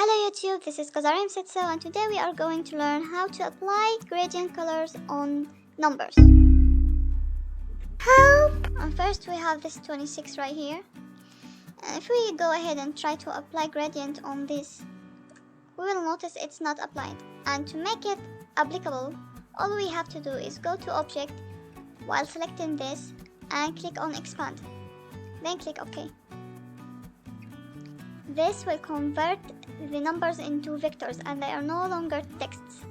Hello YouTube, this is Kazarim Setso, and today we are going to learn how to apply gradient colors on numbers. How? First we have this 26 right here. And if we go ahead and try to apply gradient on this, we will notice it's not applied. And to make it applicable, all we have to do is go to Object while selecting this and click on Expand. Then click OK. This will convert the numbers into vectors and they are no longer texts.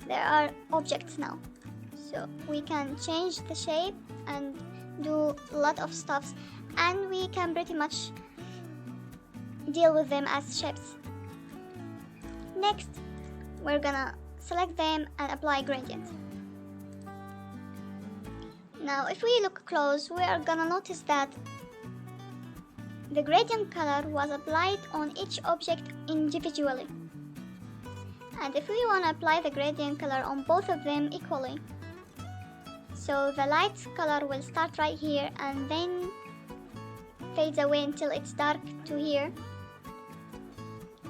They are objects now. So we can change the shape and do a lot of stuff, and we can pretty much deal with them as shapes. Next, we're gonna select them and apply gradient. Now if we look close, we are gonna notice that the gradient color was applied on each object individually. And if we want to apply the gradient color on both of them equally, so the light color will start right here and then fades away until it's dark to here.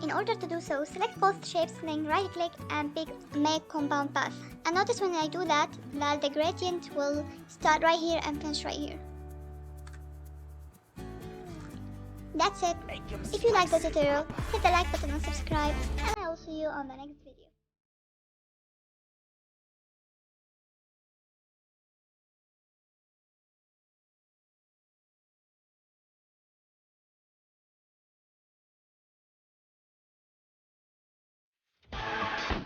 In order to do so, select both shapes, then right click and pick Make Compound Path. And notice when I do that the gradient will start right here and finish right here. That's it. If you like the tutorial, hit the like button and subscribe, and I will see you on the next video.